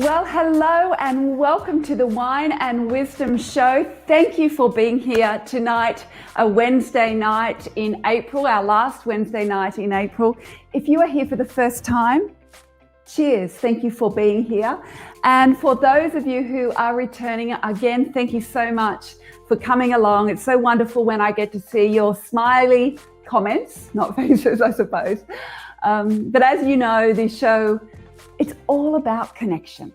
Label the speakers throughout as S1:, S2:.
S1: Well, hello and welcome to the Wine and Wisdom Show. Thank you for being here tonight, a Wednesday night in April, our last Wednesday night in April. If you are here for the first time, cheers. Thank you for being here. And for those of you who are returning, again, thank you so much for coming along. It's so wonderful when I get to see your smiley comments, not faces, I suppose. But as you know, this show, it's all about connection.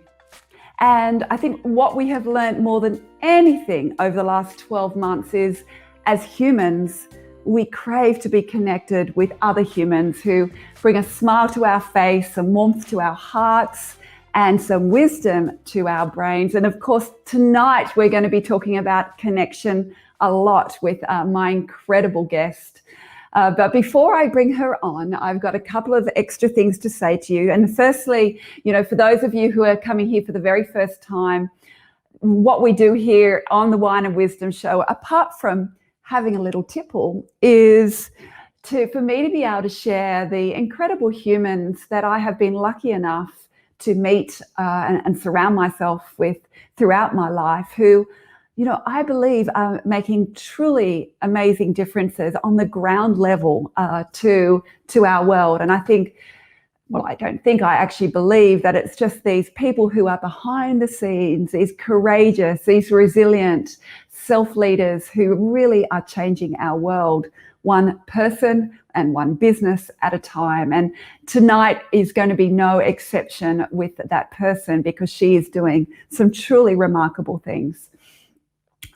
S1: And I think what we have learned more than anything over the last 12 months is, as humans, we crave to be connected with other humans who bring a smile to our face, some warmth to our hearts, and some wisdom to our brains. And of course, tonight we're going to be talking about connection a lot with my incredible guest. But before I bring her on, I've got a couple of extra things to say to you. And firstly, for those of you who are coming here for the very first time, what we do here on the Wine and Wisdom Show, apart from having a little tipple, is for me to be able to share the incredible humans that I have been lucky enough to meet and surround myself with throughout my life, who I believe are making truly amazing differences on the ground level to our world. And I actually believe that it's just these people who are behind the scenes, these courageous, these resilient self-leaders who really are changing our world, one person and one business at a time. And tonight is going to be no exception with that person, because she is doing some truly remarkable things.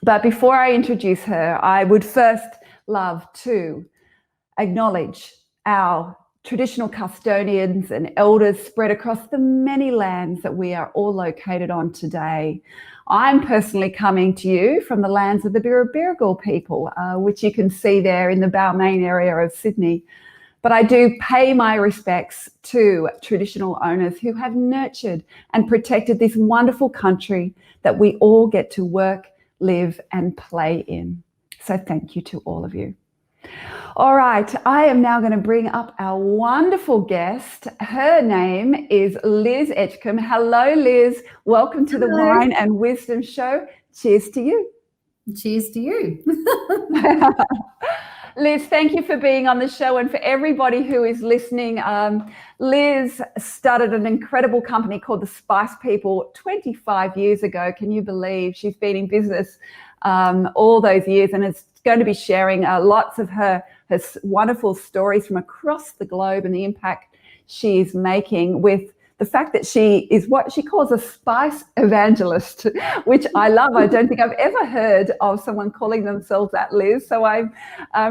S1: But before I introduce her, I would first love to acknowledge our traditional custodians and elders spread across the many lands that we are all located on today. I'm personally coming to you from the lands of the Birrabirragal people, which you can see there in the Balmain area of Sydney. But I do pay my respects to traditional owners who have nurtured and protected this wonderful country that we all get to work, live and play in. So thank you to all of you. All right, I am now going to bring up our wonderful guest. Her name is Liz Edgecombe. Hello, Liz. Welcome to the Wine and Wisdom Show. Cheers to you.
S2: Cheers to you.
S1: Liz, thank you for being on the show. And for everybody who is listening, Liz started an incredible company called The Spice People 25 years ago. Can you believe? She's been in business all those years, and is going to be sharing lots of her wonderful stories from across the globe and the impact she is making with the fact that she is what she calls a spice evangelist, which I love. I don't think I've ever heard of someone calling themselves that, Liz. So I'm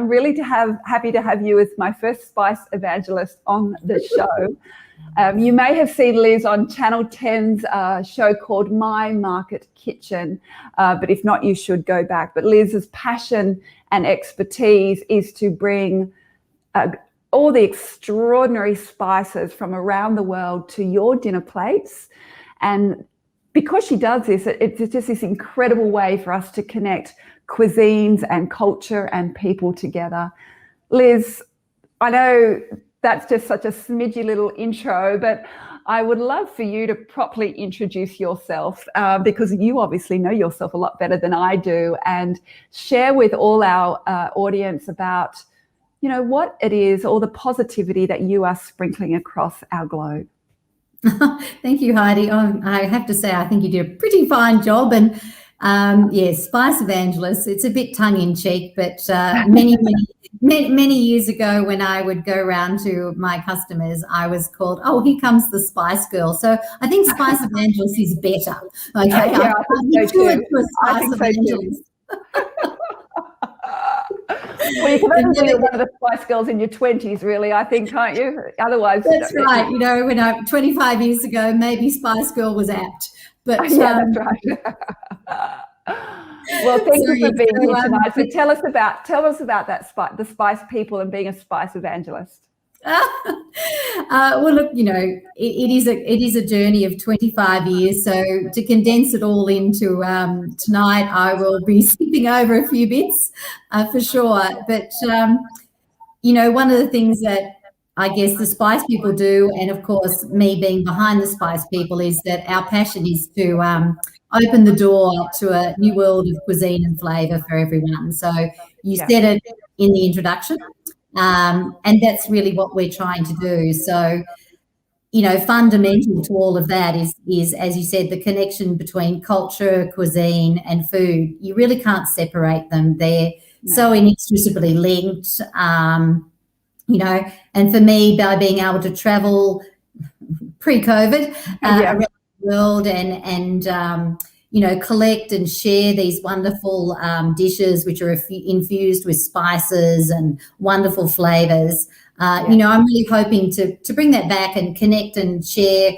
S1: really happy to have you as my first spice evangelist on the show. You may have seen Liz on Channel 10's show called My Market Kitchen, but if not, you should go back. But Liz's passion and expertise is to bring all the extraordinary spices from around the world to your dinner plates. And because she does this, it's just this incredible way for us to connect cuisines and culture and people together. Liz, I know that's just such a smidgy little intro, but I would love for you to properly introduce yourself, because you obviously know yourself a lot better than I do, and share with all our audience about what it is, or the positivity that you are sprinkling across our globe.
S2: Thank you, Heidi. I have to say, I think you did a pretty fine job. And yes, Spice Evangelist, it's a bit tongue-in-cheek, but many years ago, when I would go around to my customers, I was called, "Oh, here comes the Spice Girl." So I think Spice Evangelist is better. Okay,
S1: yeah, I think so too.
S2: I think Evangelist.
S1: Well, you can only be one of the Spice Girls in your 20s, really, I think, can't you? Otherwise,
S2: that's right. When I 25 years ago, maybe Spice Girl was apt, but
S1: yeah, that's right. Well, thank you for being here tonight. So tell us about that the Spice People and being a Spice evangelist.
S2: Well, look, it is a journey of 25 years. So to condense it all into tonight, I will be skipping over a few bits for sure. But one of the things that I guess the Spice People do, and of course me being behind the Spice People, is that our passion is to open the door to a new world of cuisine and flavour for everyone. So you said it in the introduction, and that's really what we're trying to do. So, you know, fundamental to all of that is, as you said, the connection between culture, cuisine, and food. You really can't separate them. They're so inextricably linked. You know, and for me, by being able to travel pre-COVID around the world and you know, collect and share these wonderful dishes which are infused with spices and wonderful flavours. You know, I'm really hoping to bring that back and connect and share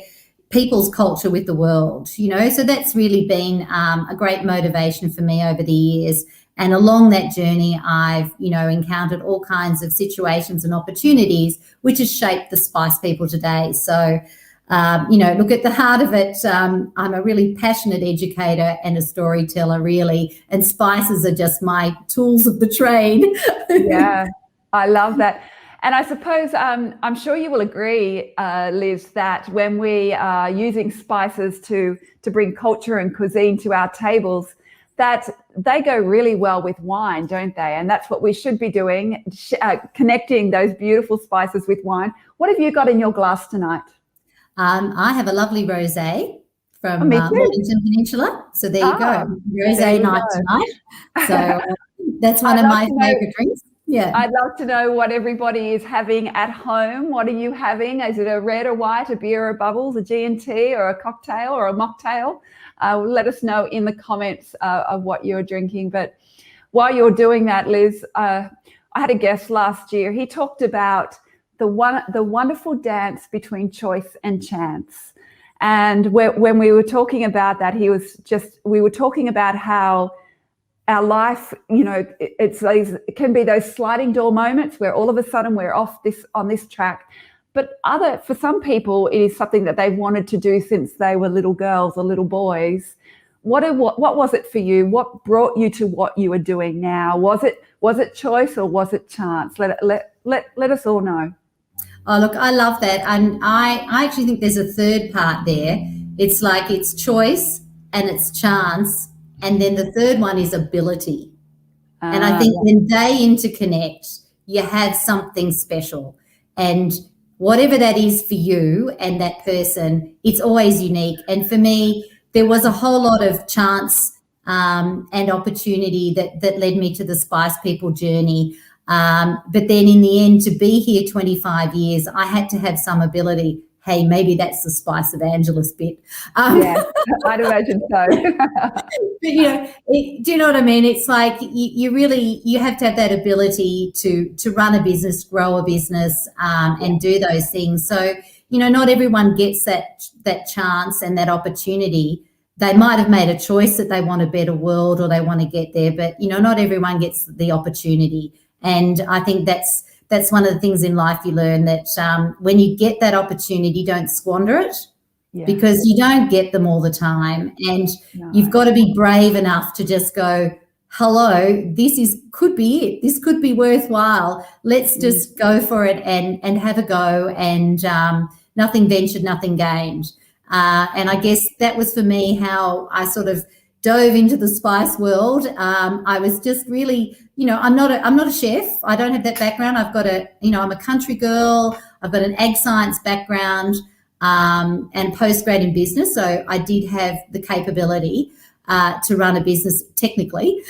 S2: people's culture with the world, you know. So that's really been a great motivation for me over the years. And along that journey, I've, you know, encountered all kinds of situations and opportunities which has shaped the Spice People today. So, you know, look, at the heart of it, I'm a really passionate educator and a storyteller, really, and spices are just my tools of the trade.
S1: Yeah, I love that. And I suppose I'm sure you will agree, Liz, that when we are using spices to bring culture and cuisine to our tables, that they go really well with wine, don't they? And that's what we should be doing, connecting those beautiful spices with wine. What have you got in your glass tonight?
S2: I have a lovely rosé from Mornington Peninsula. So there you go, rosé night tonight. So that's one of my favourite drinks. Yeah,
S1: I'd love to know what everybody is having at home. What are you having? Is it a red or white, a beer or bubbles, a G&T or a cocktail or a mocktail? Let us know in the comments of what you're drinking. But while you're doing that, Liz, I had a guest last year. He talked about the wonderful dance between choice and chance. And when we were talking about that, we were talking about how our life, you know, it can be those sliding door moments where all of a sudden we're on this track. But for some people, it is something that they've wanted to do since they were little girls or little boys. What was it for you? What brought you to what you are doing now? Was it choice or was it chance? Let us all know.
S2: Oh, look, I love that. And I actually think there's a third part there. It's like it's choice and it's chance. And then the third one is ability. And I think when they interconnect, you have something special. And whatever that is for you and that person, it's always unique. And for me, there was a whole lot of chance and opportunity that led me to the Spice People journey. But then in the end, to be here 25 years, I had to have some ability. Hey, maybe that's the Spice Evangelist bit.
S1: Yeah, I'd imagine so.
S2: But, you know, do you know what I mean? It's like you have to have that ability to run a business, grow a business, and do those things. So, you know, not everyone gets that chance and that opportunity. They might have made a choice that they want a better world or they want to get there, but, you know, not everyone gets the opportunity. And I think that's one of the things in life you learn, that when you get that opportunity, don't squander it, because you don't get them all the time. And you've got to be brave enough to just go, hello, could be it. This could be worthwhile. Let's just go for it and have a go. And nothing ventured, nothing gained. And I guess that was for me how I sort of dove into the spice world. I was just really, you know, I'm not a chef. I don't have that background. I'm a country girl. I've got an ag science background and postgrad in business. So I did have the capability to run a business technically.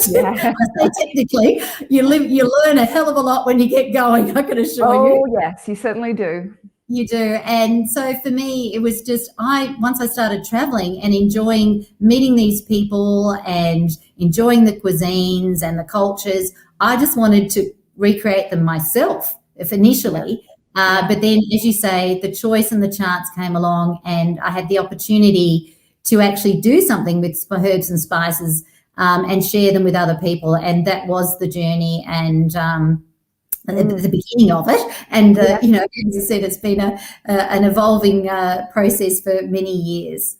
S2: Yeah. I say technically, you learn a hell of a lot when you get going, I can assure you.
S1: Oh, yes, you certainly do.
S2: You do. And so for me, it was just, once I started traveling and enjoying meeting these people and enjoying the cuisines and the cultures, I just wanted to recreate them myself initially. But then, as you say, the choice and the chance came along and I had the opportunity to actually do something with herbs and spices and share them with other people. And that was the journey and the beginning of it. And, you know, as I said, it's been an evolving process for many years.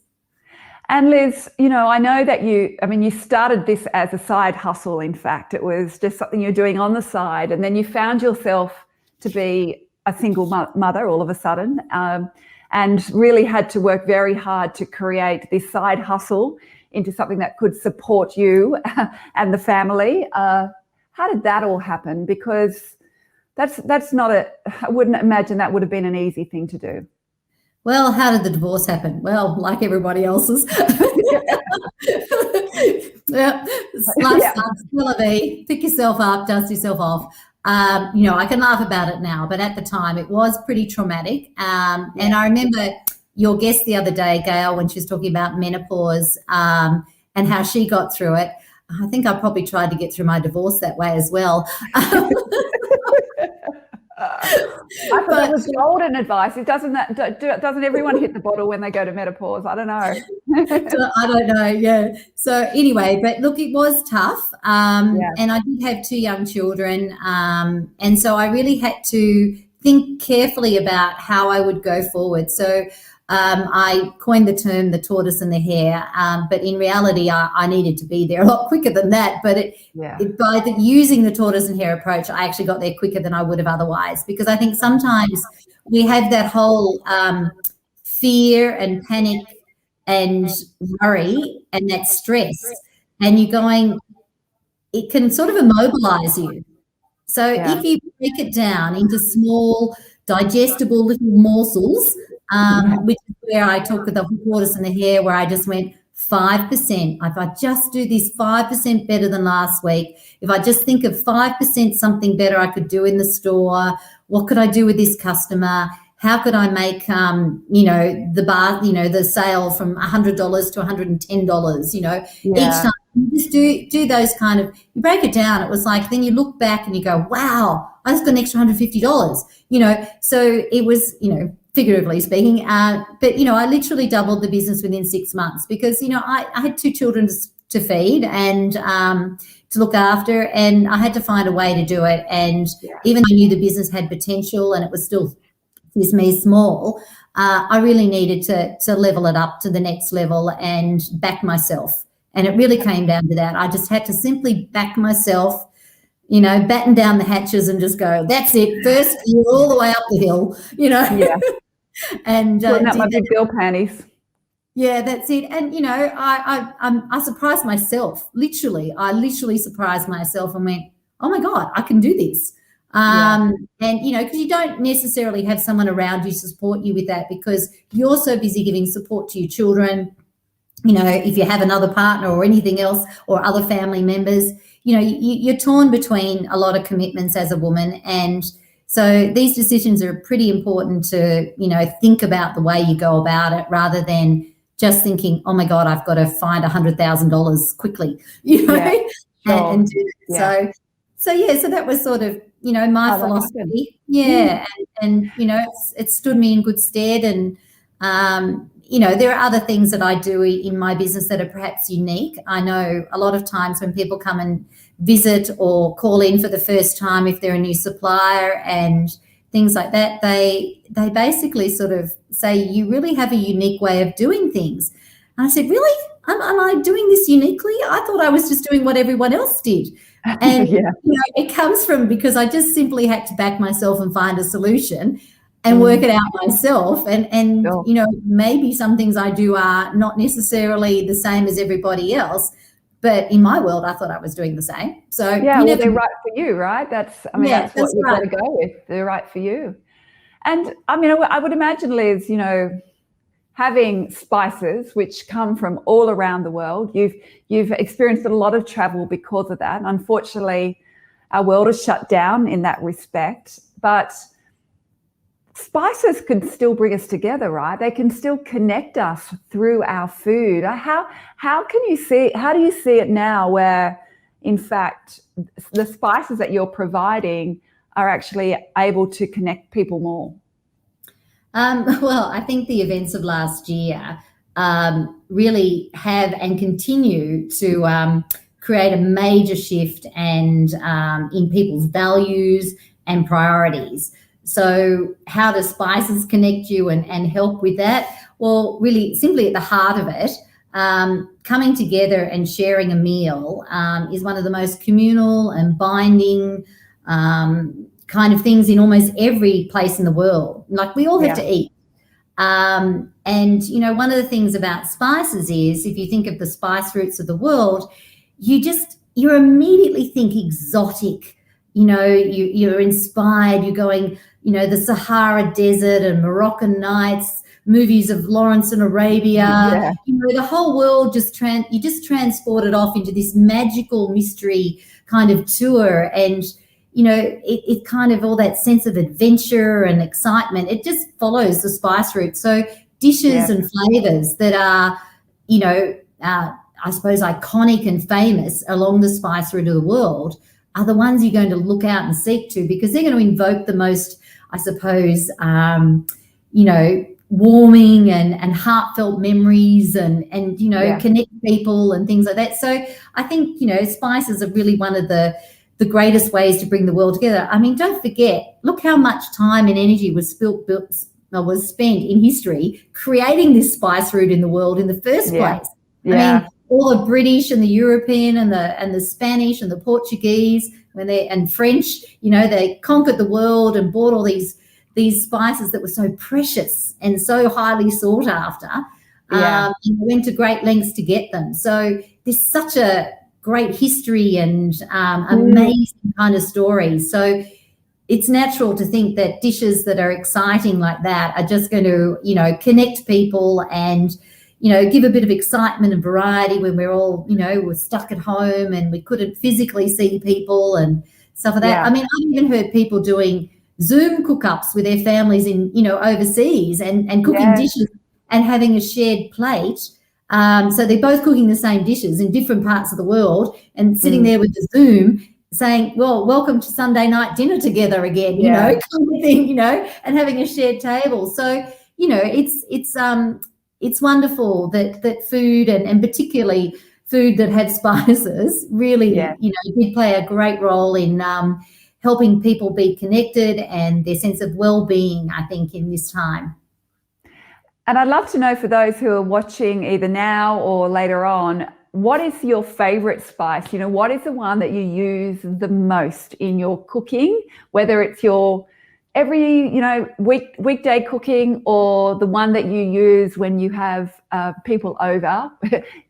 S1: And Liz, you know, I know that you started this as a side hustle. In fact, it was just something you're doing on the side. And then you found yourself to be a single mother all of a sudden, and really had to work very hard to create this side hustle into something that could support you and the family. How did that all happen? Because that's not I wouldn't imagine that would have been an easy thing to do.
S2: Well, how did the divorce happen? Well, like everybody else's. Yeah, life sucks. Pick yourself up, dust yourself off. I can laugh about it now, but at the time it was pretty traumatic. And I remember your guest the other day, Gail, when she was talking about menopause and how she got through it. I think I probably tried to get through my divorce that way as well.
S1: I thought that was golden advice. Doesn't everyone hit the bottle when they go to menopause? I don't know.
S2: I don't know. Yeah. So anyway, but look, it was tough. And I did have 2 young children. And so I really had to think carefully about how I would go forward. So I coined the term the tortoise and the hare, but in reality, I needed to be there a lot quicker than that. But by using the tortoise and hare approach, I actually got there quicker than I would have otherwise, because I think sometimes we have that whole fear and panic and worry and that stress, and you're going, it can sort of immobilize you. So if you break it down into small, digestible little morsels, which is where I took the tortoise and the hare, where I just went 5%. If I just do this 5% better than last week, if I just think of 5% something better I could do in the store, what could I do with this customer? How could I make, the sale from $100 to $110, each time. You just do those kind of, you break it down. It was like, then you look back and you go, wow, I just got an extra $150, so it was, figuratively speaking, but, I literally doubled the business within 6 months because, I had 2 children to feed and to look after, and I had to find a way to do it. And even though I knew the business had potential and it was still small, I really needed to level it up to the next level and back myself. And it really came down to that. I just had to simply back myself, batten down the hatches and just go, that's it, first gear all the way up the hill, and
S1: putting up my big girl panties.
S2: Yeah, that's it. And I surprised myself. I literally surprised myself and went, oh my God, I can do this. And because you don't necessarily have someone around you to support you with that, because you're so busy giving support to your children. If you have another partner or anything else or other family members, you're torn between a lot of commitments as a woman. And so these decisions are pretty important to, think about the way you go about it, rather than just thinking, oh my God, I've got to find $100,000 quickly, and do it. So that was sort of, my philosophy. And it stood me in good stead. And, there are other things that I do in my business that are perhaps unique. I know a lot of times when people come and visit or call in for the first time, if they're a new supplier and things like that, they basically sort of say, you really have a unique way of doing things. And I said, really? Am I doing this uniquely? I thought I was just doing what everyone else did. And it comes from, because I just simply had to back myself and find a solution and work it out myself. And maybe some things I do are not necessarily the same as everybody else, but in my world, I thought I was doing the same. So
S1: they're right for you, right? That's what you've got to go with. They're right for you. And I would imagine, Liz, having spices which come from all around the world, you've experienced a lot of travel because of that. And unfortunately, our world is shut down in that respect, but spices can still bring us together, right? They can still connect us through our food. How do you see it now, where in fact the spices that you're providing are actually able to connect people more?
S2: Well, I think the events of last year really have and continue to create a major shift and in people's values and priorities. So how do spices connect you and help with that? Well, really simply at the heart of it, coming together and sharing a meal is one of the most communal and binding kind of things in almost every place in the world. Like we all have to eat. And, you know, one of the things about spices is if you think of the spice routes of the world, you immediately think exotic. You know, you're inspired, you're going, you know, the Sahara Desert and Moroccan nights, movies of Lawrence and Arabia, you know, the whole world you just transported off into this magical mystery kind of tour. And, you know, it kind of all that sense of adventure and excitement, it just follows the spice route. So dishes and flavors that are, you know, I suppose iconic and famous along the spice route of the world are the ones you're going to look out and seek to, because they're going to invoke the most, I suppose, you know, warming and heartfelt memories and you know, connect people and things like that. So I think, you know, spices are really one of the greatest ways to bring the world together. I mean, don't forget, look how much time and energy was spent in history creating this spice route in the world in the first place. I mean, all the British and the European and the Spanish and the Portuguese and French, you know, they conquered the world and bought all these spices that were so precious and so highly sought after, and went to great lengths to get them. So there's such a great history and amazing kind of stories. So it's natural to think that dishes that are exciting like that are just going to, you know, connect people and, you know, give a bit of excitement and variety when we're all, you know, we're stuck at home and we couldn't physically see people and stuff like that. I mean, I've even heard people doing Zoom cook-ups with their families in, you know, overseas and cooking dishes and having a shared plate. So they're both cooking the same dishes in different parts of the world and sitting there with the Zoom saying, well, welcome to Sunday night dinner together again, you know, kind of thing, you know, and having a shared table. So, you know, it's wonderful that food and particularly food that had spices really, you know, did play a great role in helping people be connected and their sense of well-being, I think, in this time.
S1: And I'd love to know, for those who are watching either now or later on, what is your favorite spice? You know, what is the one that you use the most in your cooking, whether it's your every, you know, weekday cooking or the one that you use when you have people over,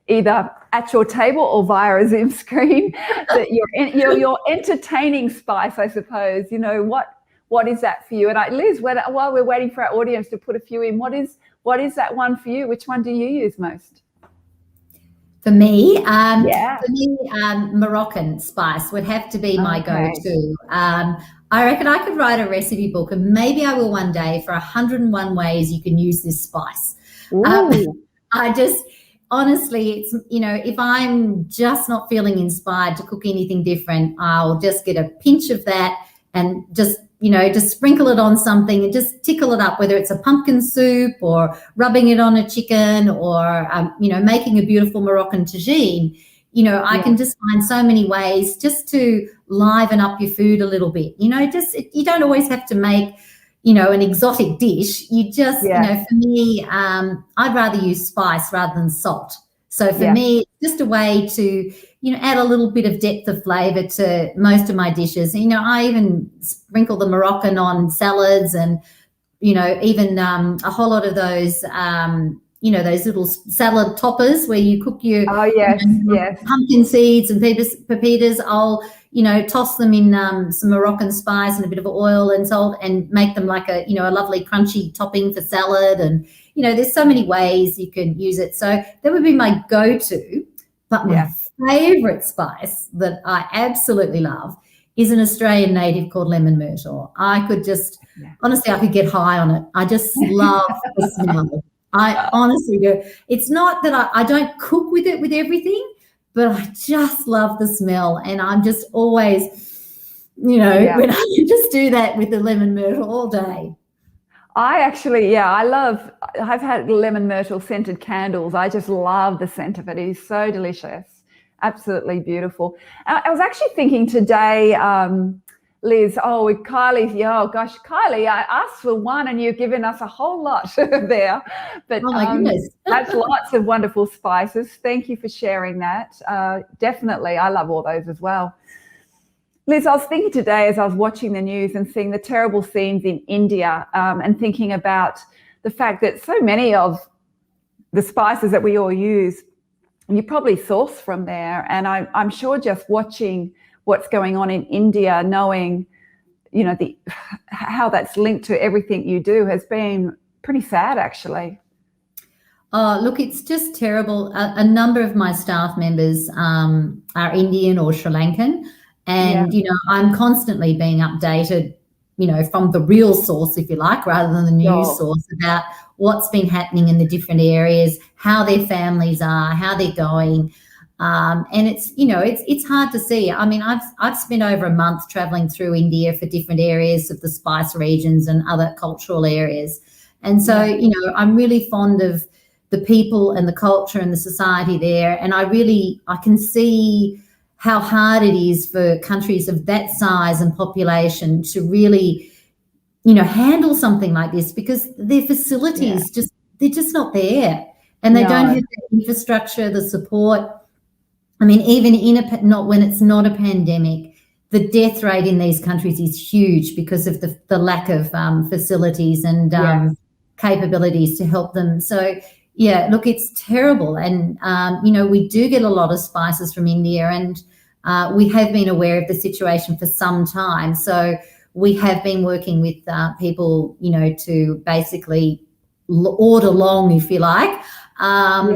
S1: either at your table or via a Zoom screen, that your entertaining spice, I suppose. You know, what is that for you? And Liz, while we're waiting for our audience to put a few in, what is that one for you? Which one do you use most?
S2: For me, Moroccan spice would have to be my go-to. I reckon I could write a recipe book, and maybe I will one day, for 101 ways you can use this spice. I just, honestly, it's, you know, if I'm just not feeling inspired to cook anything different, I'll just get a pinch of that and just, you know, just sprinkle it on something and just tickle it up, whether it's a pumpkin soup or rubbing it on a chicken or, you know, making a beautiful Moroccan tagine. You know, I can just find so many ways just to liven up your food a little bit. You know, you don't always have to make, you know, an exotic dish. You just, you know, for me, I'd rather use spice rather than salt. So for me, it's just a way to, you know, add a little bit of depth of flavour to most of my dishes. You know, I even sprinkle the Moroccan on salads and, you know, even a whole lot of those, you know, those little salad toppers where you cook your pumpkin seeds and pepitas. I'll, you know, toss them in some Moroccan spice and a bit of oil and salt and make them like a, you know, a lovely crunchy topping for salad. And, you know, there's so many ways you can use it. So that would be my go-to. But my favourite spice that I absolutely love is an Australian native called lemon myrtle. I could just, honestly, I could get high on it. I just love the smell. I honestly do. It's not that I don't cook with it with everything, but I just love the smell, and I'm just always, you know, when I just do that with the lemon myrtle all day.
S1: I actually, I've had lemon myrtle scented candles. I just love the scent of it. It is so delicious. Absolutely beautiful. I was actually thinking today, Liz, with Kylie, Kylie, I asked for one and you've given us a whole lot there. But
S2: oh my goodness.
S1: That's lots of wonderful spices. Thank you for sharing that. Definitely, I love all those as well. Liz, I was thinking today as I was watching the news and seeing the terrible scenes in India, and thinking about the fact that so many of the spices that we all use, you probably source from there. And I'm sure just watching what's going on in India, knowing, you know, how that's linked to everything you do, has been pretty sad, actually.
S2: Oh, look, it's just terrible. A number of my staff members are Indian or Sri Lankan, and you know, I'm constantly being updated, you know, from the real source, if you like, rather than the news source, about what's been happening in the different areas, how their families are, how they're going. And it's, you know, it's hard to see. I mean, I've spent over a month traveling through India for different areas of the spice regions and other cultural areas. And so, you know, I'm really fond of the people and the culture and the society there. And I can see how hard it is for countries of that size and population to really, you know, handle something like this, because their facilities they're just not there, and they don't have the infrastructure, the support. I mean, even not when it's not a pandemic, the death rate in these countries is huge because of the lack of facilities and capabilities to help them. So, yeah, look, it's terrible. And, you know, we do get a lot of spices from India, and we have been aware of the situation for some time. So we have been working with people, you know, to basically order long, if you like, so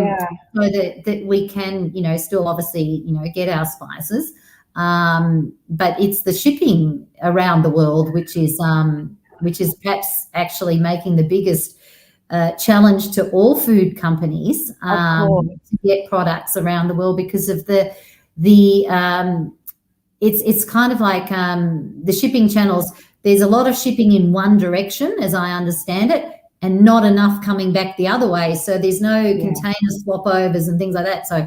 S2: that we can, you know, still obviously, you know, get our spices. But it's the shipping around the world which is perhaps actually making the biggest challenge to all food companies to get products around the world, because of it's kind of like the shipping channels. There's a lot of shipping in one direction, as I understand it, and not enough coming back the other way. So there's no container swap overs and things like that. So,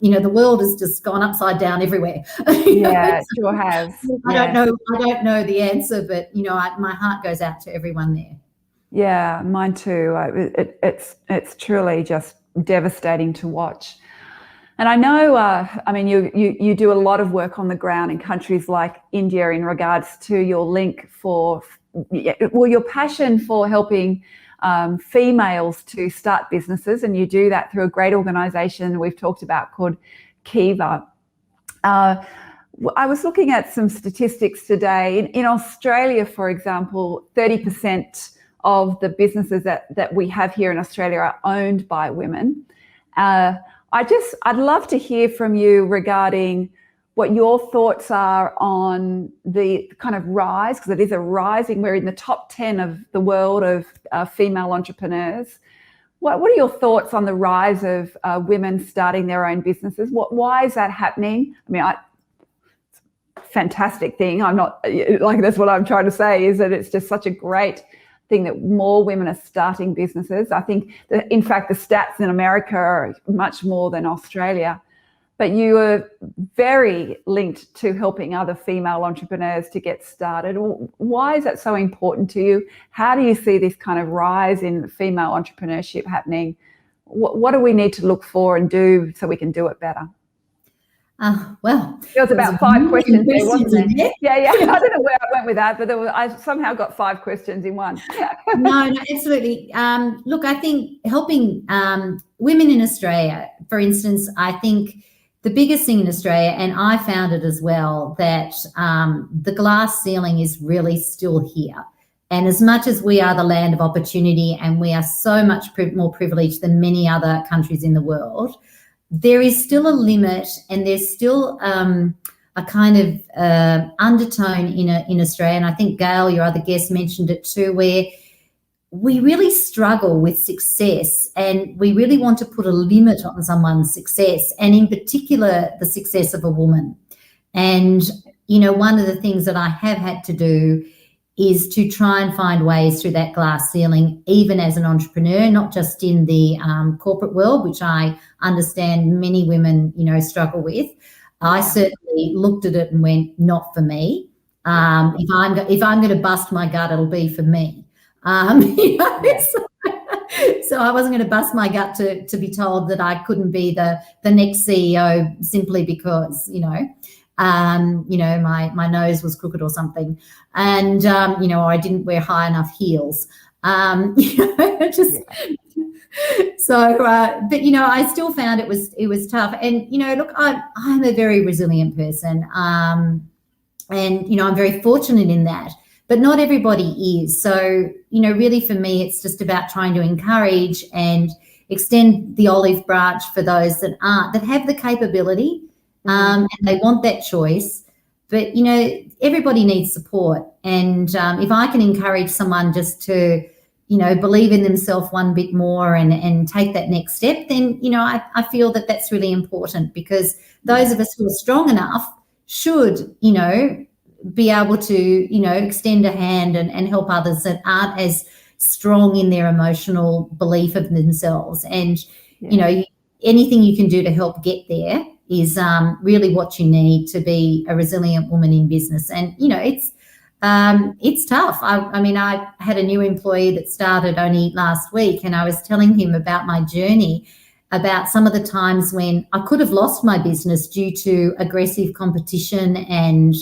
S2: you know, the world has just gone upside down everywhere.
S1: Yeah, it sure has.
S2: I don't know the answer, but, you know, my heart goes out to everyone there.
S1: Yeah, mine too. It's truly just devastating to watch. And I know, I mean, you do a lot of work on the ground in countries like India in regards to your link your passion for helping females to start businesses, and you do that through a great organisation we've talked about called Kiva. I was looking at some statistics today. In Australia, for example, 30% of the businesses that we have here in Australia are owned by women. I'd love to hear from you regarding what your thoughts are on the kind of rise, because it is a rising. We're in the top 10 of the world of female entrepreneurs. What are your thoughts on the rise of women starting their own businesses? Why is that happening? I mean, fantastic thing. I'm not like, that's what I'm trying to say, is that it's just such a great thing that more women are starting businesses. I think that, in fact, the stats in America are much more than Australia. But you are very linked to helping other female entrepreneurs to get started. Why is that so important to you? How do you see this kind of rise in female entrepreneurship happening? What do we need to look for and do so we can do it better?
S2: Well,
S1: there was about 5 questions there, wasn't there? Yeah. I don't know where I went with that, but I somehow got 5 questions in one.
S2: No, absolutely. Look, I think helping women in Australia, for instance, I think the biggest thing in Australia, and I found it as well, that the glass ceiling is really still here. And as much as we are the land of opportunity and we are so much more privileged than many other countries in the world, there is still a limit, and there's still a kind of undertone in Australia. And I think Gail, your other guest, mentioned it too, where we really struggle with success, and we really want to put a limit on someone's success, and in particular, the success of a woman. And, you know, one of the things that I have had to do is to try and find ways through that glass ceiling, even as an entrepreneur, not just in the corporate world, which I understand many women, you know, struggle with. I certainly looked at it and went, not for me. If I'm going to bust my gut, it'll be for me. You know, so I wasn't going to bust my gut to be told that I couldn't be the next CEO simply because, you know. My nose was crooked or something, and or I didn't wear high enough heels. Just so, but I still found it was tough. And look, I'm a very resilient person, and I'm very fortunate in that. But not everybody is. So really for me, it's just about trying to encourage and extend the olive branch for those that have the capability, and they want that choice. But everybody needs support, and if I can encourage someone just to believe in themselves one bit more and take that next step, then I feel that that's really important, because those of us who are strong enough should be able to extend a hand and help others that aren't as strong in their emotional belief of themselves. And anything you can do to help get there is really what you need to be a resilient woman in business. And it's tough. I had a new employee that started only last week, and I was telling him about my journey, about some of the times when I could have lost my business due to aggressive competition and,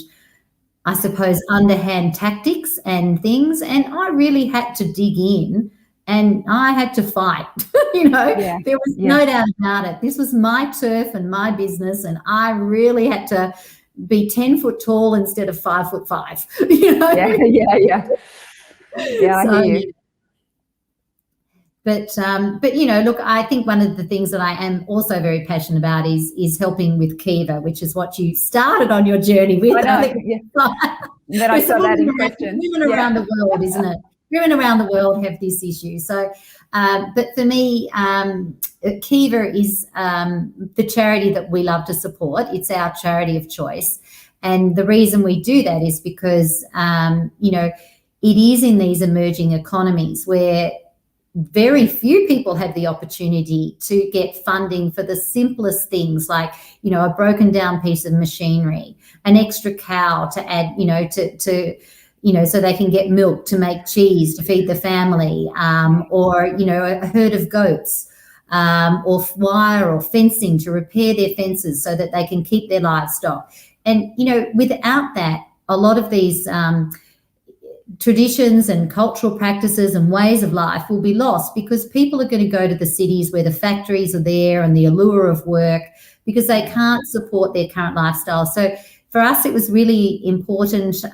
S2: I suppose, underhand tactics and things. And I really had to dig in and I had to fight. There was no doubt about it. This was my turf and my business, and I really had to be 10 foot tall instead of 5'5".
S1: Yeah, I hear you.
S2: But look, I think one of the things that I am also very passionate about is helping with Kiva, which is what you started on your journey with.
S1: Then I saw that in question.
S2: Women around the world, isn't it? Women around the world have this issue. So, but for me, Kiva is the charity that we love to support. It's our charity of choice. And the reason we do that is because, it is in these emerging economies where very few people have the opportunity to get funding for the simplest things, like, a broken down piece of machinery, an extra cow to add, so they can get milk to make cheese to feed the family, or, a herd of goats, or wire or fencing to repair their fences so that they can keep their livestock. And, without that, a lot of these traditions and cultural practices and ways of life will be lost, because people are going to go to the cities where the factories are there and the allure of work, because they can't support their current lifestyle. So for us, it was really important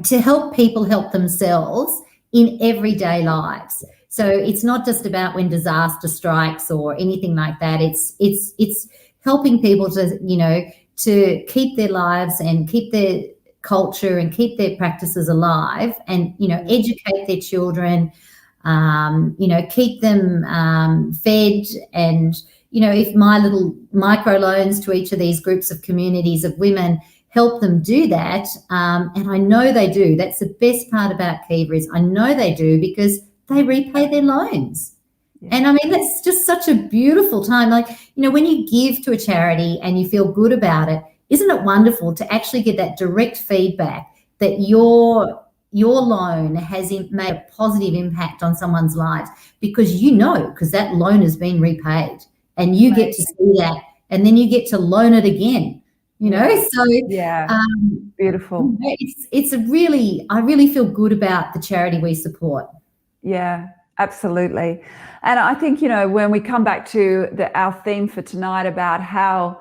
S2: to help people help themselves in everyday lives. So it's not just about when disaster strikes or anything like that. It's helping people to keep their lives and keep their culture and keep their practices alive, and educate their children, keep them fed, and if my little micro loans to each of these groups of communities of women help them do that, and I know they do. That's the best part about Kiva, is I know they do, because they repay their loans. And that's just such a beautiful time. Like, when you give to a charity and you feel good about it, isn't it wonderful to actually get that direct feedback that your loan has made a positive impact on someone's lives, because because that loan has been repaid, and you get to see that, and then you get to loan it again. So
S1: beautiful.
S2: It's I really feel good about the charity we support.
S1: Yeah, absolutely. And I think when we come back to our theme for tonight about how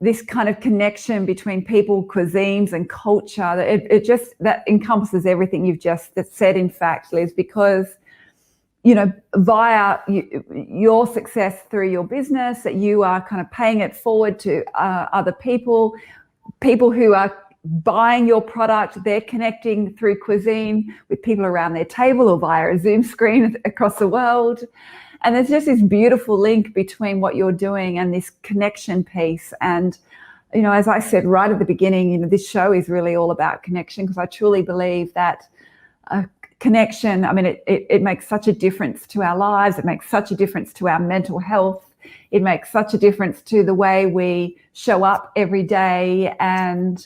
S1: this kind of connection between people, cuisines, and culture, it just that encompasses everything you've just said, in fact, Liz, because via your success through your business, that you are kind of paying it forward to other people who are buying your product. They're connecting through cuisine with people around their table or via a Zoom screen across the world. And there's just this beautiful link between what you're doing and this connection piece. And, as I said right at the beginning, this show is really all about connection, because I truly believe that connection, it makes such a difference to our lives. It makes such a difference to our mental health. It makes such a difference to the way we show up every day. And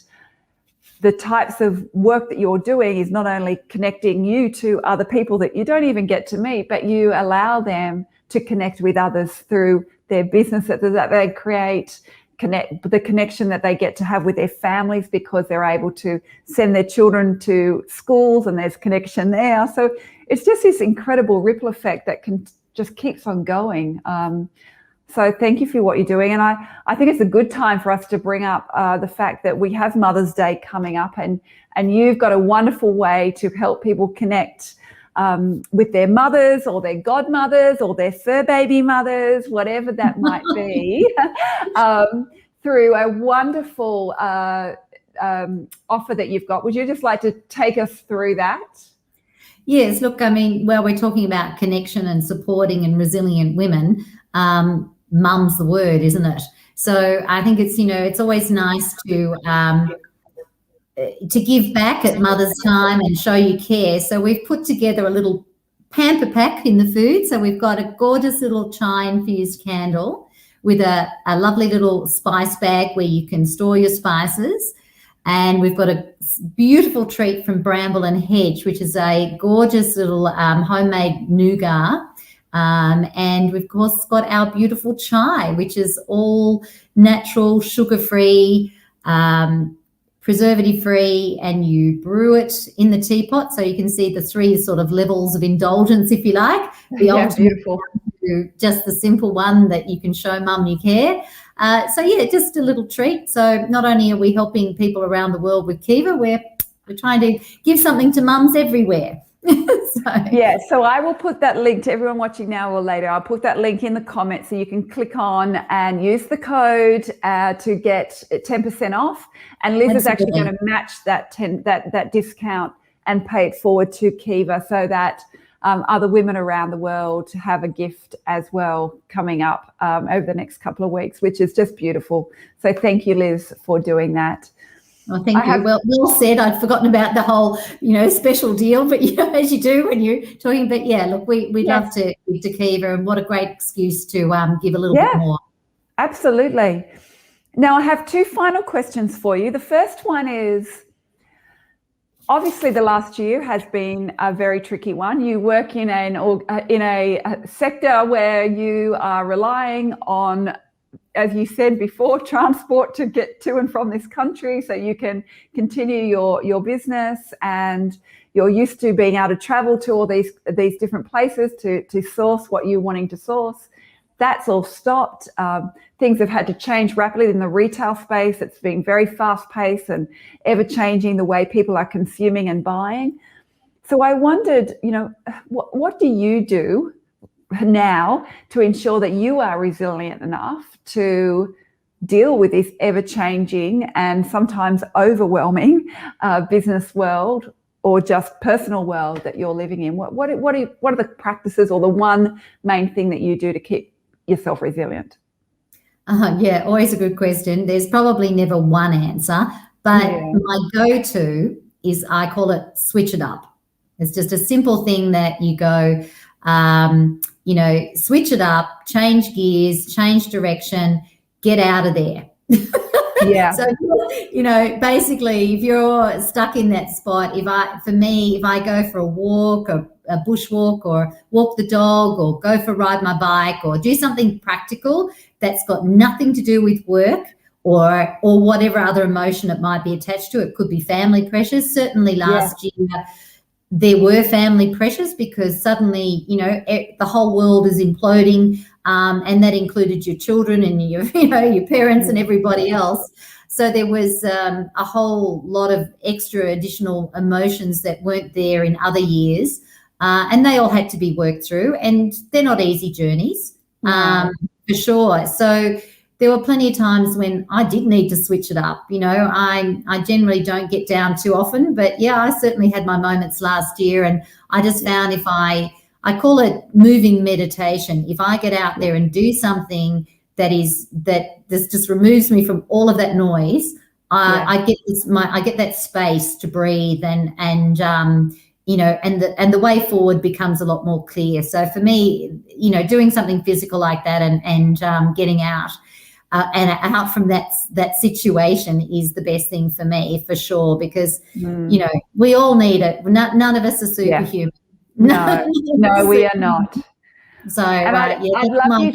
S1: the types of work that you're doing is not only connecting you to other people that you don't even get to meet, but you allow them to connect with others through their business that they create, the connection that they get to have with their families because they're able to send their children to schools and there's connection there. So it's just this incredible ripple effect that can just keeps on going. So thank you for what you're doing. And I think it's a good time for us to bring up the fact that we have Mother's Day coming up, and you've got a wonderful way to help people connect with their mothers or their godmothers or their fur baby mothers, whatever that might be, through a wonderful offer that you've got. Would you just like to take us through that?
S2: Yes, look, I mean, well, we're talking about connection and supporting and resilient women. Mum's the word, isn't it? So I think it's, it's always nice to give back at Mother's Time and show you care. So we've put together a little pamper pack in the food. So we've got a gorgeous little chai infused candle with a lovely little spice bag where you can store your spices. And we've got a beautiful treat from Bramble and Hedge, which is a gorgeous little homemade nougat. And we've, of course, got our beautiful chai, which is all natural, sugar-free, preservative-free, and you brew it in the teapot. So you can see the 3 sort of levels of indulgence, if you like. The ultimate,
S1: beautiful.
S2: Just the simple one that you can show mum you care. So yeah, just a little treat. So not only are we helping people around the world with Kiva, we're trying to give something to mums everywhere. So I will put that link to everyone watching now or later. I'll put that link in the comments so you can click on and use the code to get 10% off. And Liz is actually going to match that discount and pay it forward to Kiva so that other women around the world have a gift as well coming up over the next couple of weeks, which is just beautiful. So thank you, Liz, for doing that. Oh, thank you. Well said. I'd forgotten about the whole, special deal, but as you do when you're talking. But yeah, look, we love to give to Kiva, and what a great excuse to give a little bit more.
S1: Absolutely. Now I have 2 final questions for you. The first one is, obviously the last year has been a very tricky one. You work in a sector where you are relying on, as you said before, transport to get to and from this country so you can continue your business, and you're used to being able to travel to all these different places to source what you're wanting to source. That's all stopped. Things have had to change rapidly in the retail space. It's been very fast-paced and ever-changing the way people are consuming and buying. So I wondered, what do you do now to ensure that you are resilient enough to deal with this ever-changing and sometimes overwhelming business world or just personal world that you're living in? What are the practices or the one main thing that you do to keep yourself resilient?
S2: Yeah, always a good question. There's probably never one answer, but my go-to is, I call it switch it up. It's just a simple thing that you go, switch it up, change gears, change direction, get out of there.
S1: Yeah.
S2: So, basically, if you're stuck in that spot, if I go for a walk, a bushwalk, or walk the dog, or go for a ride my bike, or do something practical that's got nothing to do with work or whatever other emotion it might be attached to, it could be family pressures. Certainly last year, there were family pressures because suddenly, the whole world is imploding, and that included your children and your parents and everybody else. So there was a whole lot of extra additional emotions that weren't there in other years, and they all had to be worked through, and they're not easy journeys, for sure. So there were plenty of times when I did need to switch it up. I generally don't get down too often, but I certainly had my moments last year, and I just found if I call it moving meditation. If I get out there and do something that just removes me from all of that noise, I get that space to breathe, and the way forward becomes a lot more clear. So for me, doing something physical like that and getting out. And out from that situation is the best thing for me, for sure, because, we all need it. None of us are superhuman.
S1: No, we are not.
S2: So,
S1: I'd love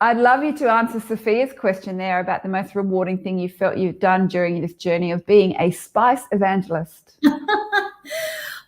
S1: I'd love you to answer Sophia's question there about the most rewarding thing you felt you've done during this journey of being a spice evangelist.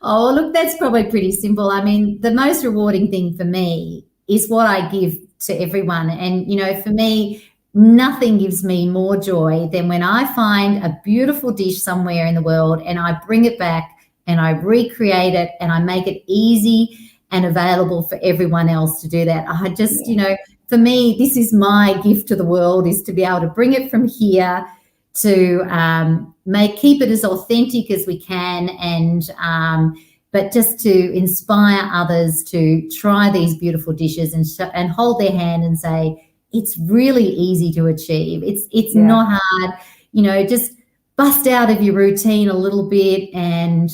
S2: Oh, look, that's probably pretty simple. I mean, the most rewarding thing for me is what I give to everyone. And, you know, for me, nothing gives me more joy than when I find a beautiful dish somewhere in the world and I bring it back and I recreate it and I make it easy and available for everyone else to do that. I just, you know, for me, this is my gift to the world, is to be able to bring it from here to keep it as authentic as we can, and but just to inspire others to try these beautiful dishes and hold their hand and say, it's really easy to achieve. It's not hard, you know, just bust out of your routine a little bit and,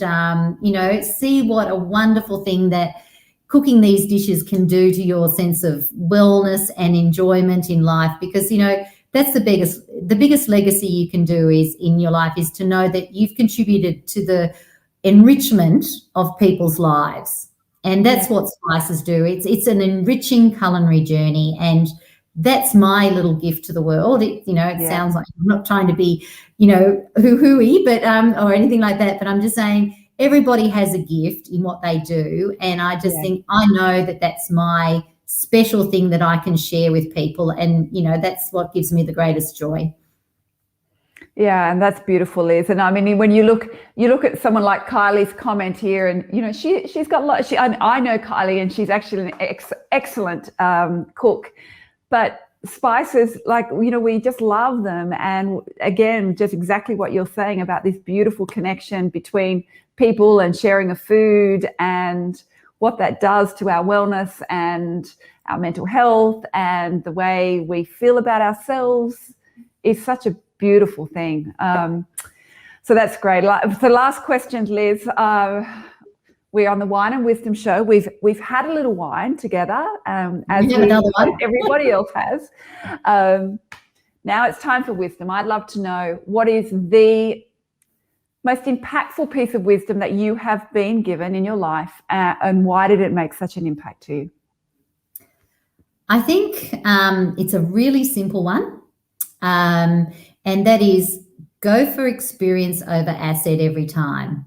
S2: you know, see what a wonderful thing that cooking these dishes can do to your sense of wellness and enjoyment in life. Because, you know, that's the biggest legacy you can do is in your life, is to know that you've contributed to the enrichment of people's lives. And that's what spices do. It's an enriching culinary journey, and that's my little gift to the world. It sounds like I'm not trying to be, you know, hoo-hooey, but or anything like that, but I'm just saying everybody has a gift in what they do, and I just think I know that that's my special thing that I can share with people, and, you know, that's what gives me the greatest joy.
S1: Yeah, and that's beautiful, Liz. And I mean, when you look at someone like Kylie's comment here, and, you know, she's got a lot. I know Kylie, and she's actually an excellent cook. But spices, like, you know, we just love them. And again, just exactly what you're saying about this beautiful connection between people and sharing a food, and what that does to our wellness and our mental health and the way we feel about ourselves is such a beautiful thing. So that's great. So last question, Liz. We're on the Wine and Wisdom Show. We've had a little wine together, as everybody else has. Now it's time for wisdom. I'd love to know, what is the most impactful piece of wisdom that you have been given in your life, and why did it make such an impact to you?
S2: I think it's a really simple one, and that is, go for experience over asset every time.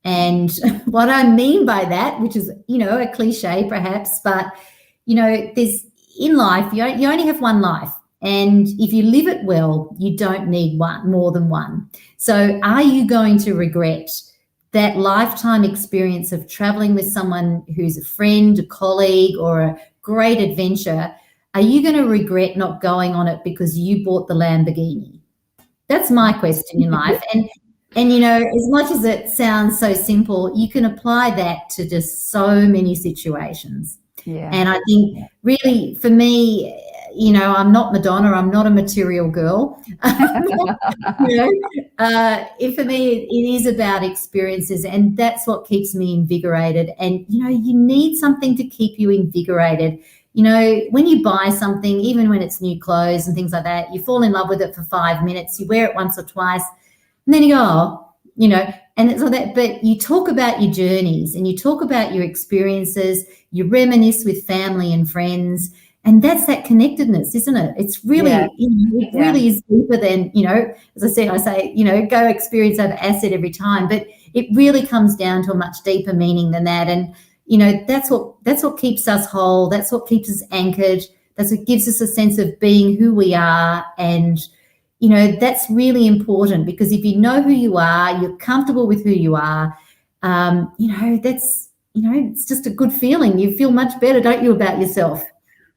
S2: And what I mean by that, which is, you know, a cliche perhaps, but, you know, there's, in life, you only have one life. And if you live it well, you don't need more than one. So are you going to regret that lifetime experience of traveling with someone who's a friend, a colleague, or a great adventure? Are you going to regret not going on it because you bought the Lamborghini? That's my question in life. And, you know, as much as it sounds so simple, you can apply that to just so many situations. Yeah. And I think really, for me, you know, I'm not Madonna. I'm not a material girl. You know, for me, it is about experiences, and that's what keeps me invigorated. And, you know, you need something to keep you invigorated. You know, when you buy something, even when it's new clothes and things like that, you fall in love with it for 5 minutes, you wear it once or twice, and then you go, oh, you know, and it's all that. But you talk about your journeys and you talk about your experiences, you reminisce with family and friends, and that's that connectedness, isn't it? It's really, you know, it really is deeper than, you know, as I say, you know, go experience over asset every time, but it really comes down to a much deeper meaning than that. And, you know, that's what keeps us whole. That's what keeps us anchored. That's what gives us a sense of being who we are. And, you know, that's really important, because if you know who you are, you're comfortable with who you are, you know, that's, you know, it's just a good feeling. You feel much better, don't you, about yourself?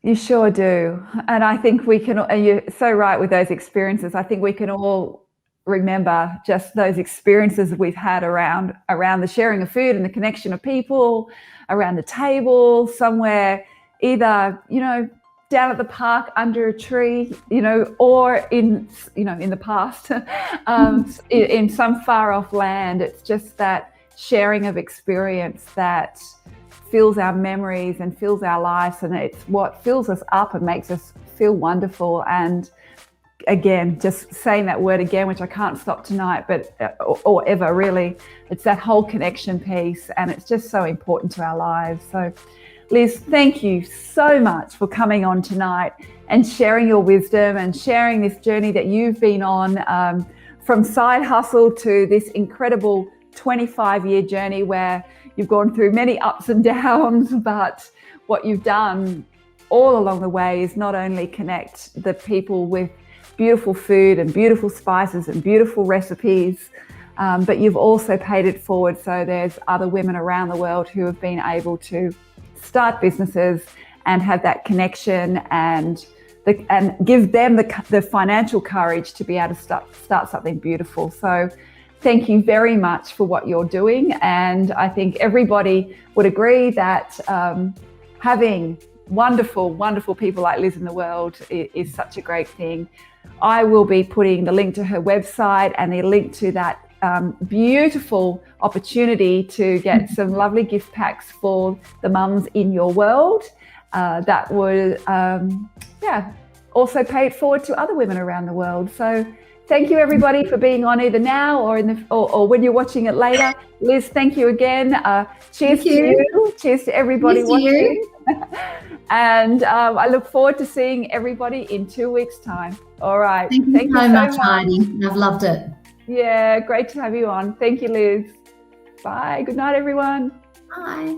S1: You sure do. And I think we can, and you're so right with those experiences. I think we can all remember just those experiences we've had around the sharing of food and the connection of people around the table somewhere, either, you know, down at the park under a tree, you know, or in the past, in some far off land. It's just that sharing of experience that fills our memories and fills our lives, and it's what fills us up and makes us feel wonderful. And again, just saying that word again, which I can't stop tonight, but or ever really, it's that whole connection piece, and it's just so important to our lives. So Liz, thank you so much for coming on tonight and sharing your wisdom and sharing this journey that you've been on, from side hustle to this incredible 25-year journey where you've gone through many ups and downs, but what you've done all along the way is not only connect the people with beautiful food and beautiful spices and beautiful recipes, but you've also paid it forward so there's other women around the world who have been able to start businesses and have that connection and give them the financial courage to be able to start something beautiful. So thank you very much for what you're doing. And I think everybody would agree that having wonderful, wonderful people like Liz in the world is such a great thing. I will be putting the link to her website and the link to that beautiful opportunity to get some lovely gift packs for the mums in your world. That would, also pay it forward to other women around the world. So thank you everybody for being on either now or or when you're watching it later. Liz, thank you again. Cheers to you. Cheers to everybody watching. And I look forward to seeing everybody in 2 weeks' time. All right.
S2: Thank you so much, Heidi. I've loved it.
S1: Yeah, great to have you on. Thank you, Liz. Bye. Good night, everyone.
S2: Bye.